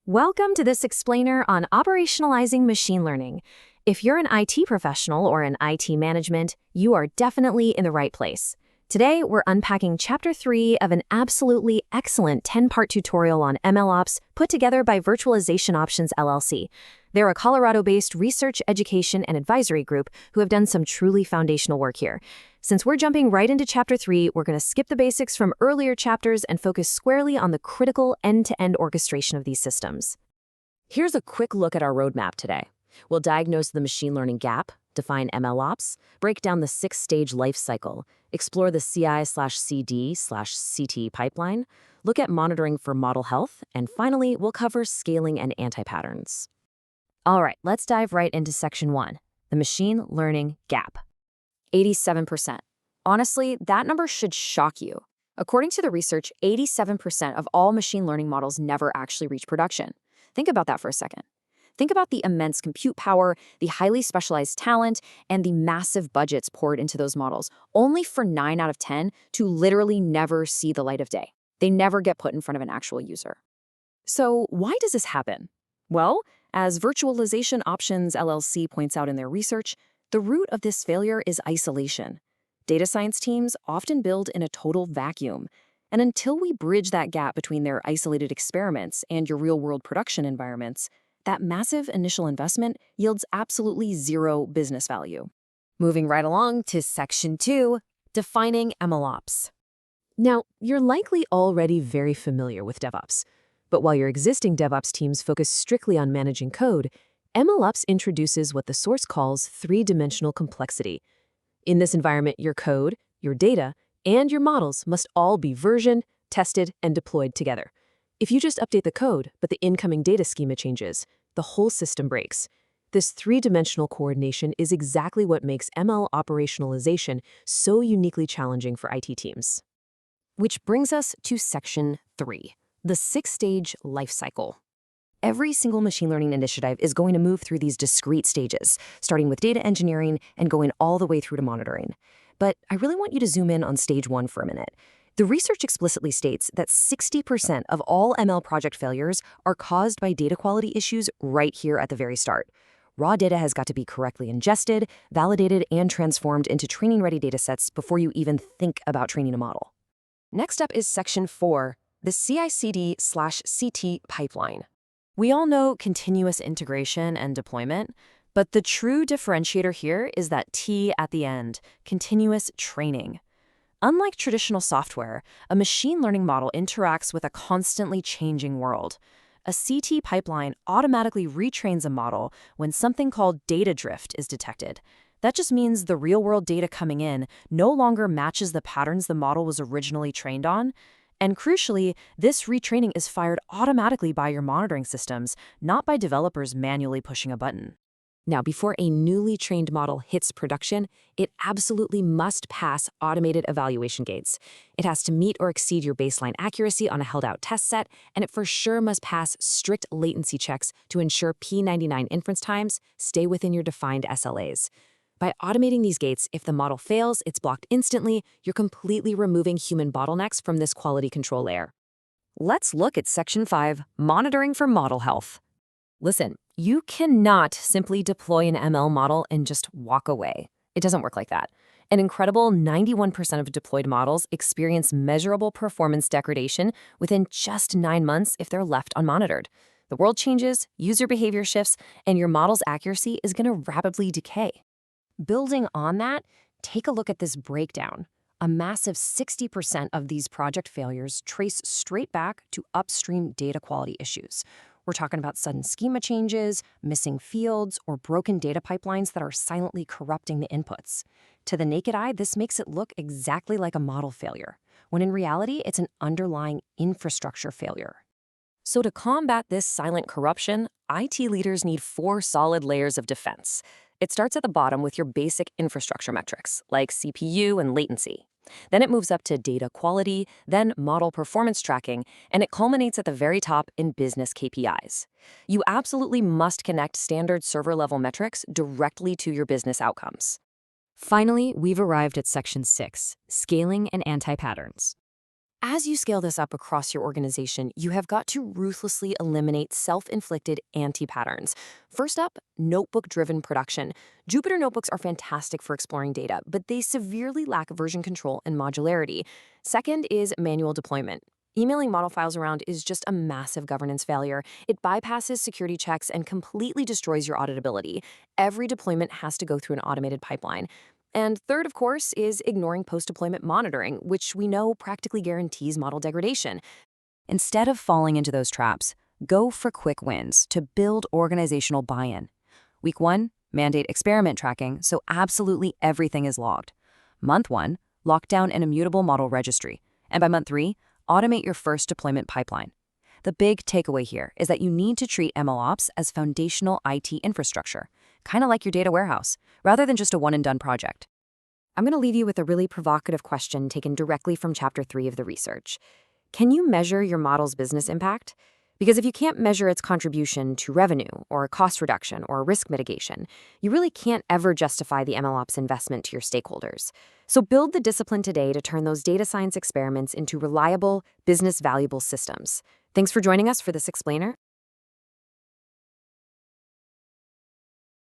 Welcome to this explainer on operationalizing machine learning. If you're an IT professional or in IT management, you are definitely in the right place. Today, we're unpacking Chapter 3 of an absolutely excellent 10-part tutorial on MLOps put together by Virtualization Options LLC. They're a Colorado-based research, education, and advisory group who have done some truly foundational work here. Since we're jumping right into Chapter 3, we're going to skip the basics from earlier chapters and focus squarely on the critical end-to-end orchestration of these systems. Here's a quick look at our roadmap today. We'll diagnose the machine learning gap, define MLOps, break down the 6-stage life cycle, explore the CI/CD/CT pipeline, look at monitoring for model health, and finally, we'll cover scaling and anti-patterns. All right, let's dive right into Section 1, the machine learning gap. 87%. Honestly, that number should shock you. According to the research, 87% of all machine learning models never actually reach production. Think about that for a second. Think about the immense compute power, the highly specialized talent, and the massive budgets poured into those models, only for 9 out of 10 to literally never see the light of day. They never get put in front of an actual user. So why does this happen? Well, as Virtualization Options LLC points out in their research, the root of this failure is isolation. Data science teams often build in a total vacuum, and until we bridge that gap between their isolated experiments and your real-world production environments, that massive initial investment yields absolutely zero business value. Moving right along to Section 2, defining MLOps. Now, you're likely already very familiar with DevOps, but while your existing DevOps teams focus strictly on managing code, MLOps introduces what the source calls three-dimensional complexity. In this environment, your code, your data, and your models must all be versioned, tested, and deployed together. If you just update the code, but the incoming data schema changes, the whole system breaks. This three-dimensional coordination is exactly what makes ML operationalization so uniquely challenging for IT teams. Which brings us to Section 3, the 6-stage life cycle. Every single machine learning initiative is going to move through these discrete stages, starting with data engineering and going all the way through to monitoring. But I really want you to zoom in on Stage 1 for a minute. The research explicitly states that 60% of all ML project failures are caused by data quality issues right here at the very start. Raw data has got to be correctly ingested, validated, and transformed into training-ready datasets before you even think about training a model. Next up is Section 4, the CI/CD/CT pipeline. We all know continuous integration and deployment, but the true differentiator here is that T at the end, continuous training. Unlike traditional software, a machine learning model interacts with a constantly changing world. A CT pipeline automatically retrains a model when something called data drift is detected. That just means the real-world data coming in no longer matches the patterns the model was originally trained on. And crucially, this retraining is fired automatically by your monitoring systems, not by developers manually pushing a button. Now, before a newly trained model hits production, it absolutely must pass automated evaluation gates. It has to meet or exceed your baseline accuracy on a held-out test set, and it for sure must pass strict latency checks to ensure P99 inference times stay within your defined SLAs. By automating these gates, if the model fails, it's blocked instantly. You're completely removing human bottlenecks from this quality control layer. Let's look at Section 5, monitoring for model health. Listen, you cannot simply deploy an ML model and just walk away. It doesn't work like that. An incredible 91% of deployed models experience measurable performance degradation within just 9 months if they're left unmonitored. The world changes, user behavior shifts, and your model's accuracy is going to rapidly decay. Building on that, take a look at this breakdown. A massive 60% of these project failures trace straight back to upstream data quality issues. We're talking about sudden schema changes, missing fields, or broken data pipelines that are silently corrupting the inputs. To the naked eye, this makes it look exactly like a model failure, when in reality, it's an underlying infrastructure failure. So to combat this silent corruption, IT leaders need 4 solid layers of defense. It starts at the bottom with your basic infrastructure metrics, like CPU and latency. Then it moves up to data quality, then model performance tracking, and it culminates at the very top in business KPIs. You absolutely must connect standard server-level metrics directly to your business outcomes. Finally, we've arrived at Section 6, scaling and anti-patterns. As you scale this up across your organization, you have got to ruthlessly eliminate self-inflicted anti-patterns. First up, notebook-driven production. Jupyter notebooks are fantastic for exploring data, but they severely lack version control and modularity. Second is manual deployment. Emailing model files around is just a massive governance failure. It bypasses security checks and completely destroys your auditability. Every deployment has to go through an automated pipeline. And third, of course, is ignoring post-deployment monitoring, which we know practically guarantees model degradation. Instead of falling into those traps, go for quick wins to build organizational buy-in. Week 1, mandate experiment tracking so absolutely everything is logged. Month 1, lock down an immutable model registry. And by month 3, automate your first deployment pipeline. The big takeaway here is that you need to treat MLOps as foundational IT infrastructure, kind of like your data warehouse, rather than just a one-and-done project. I'm going to leave you with a really provocative question taken directly from Chapter 3 of the research. Can you measure your model's business impact? Because if you can't measure its contribution to revenue or cost reduction or risk mitigation, you really can't ever justify the MLOps investment to your stakeholders. So build the discipline today to turn those data science experiments into reliable, business-valuable systems. Thanks for joining us for this explainer.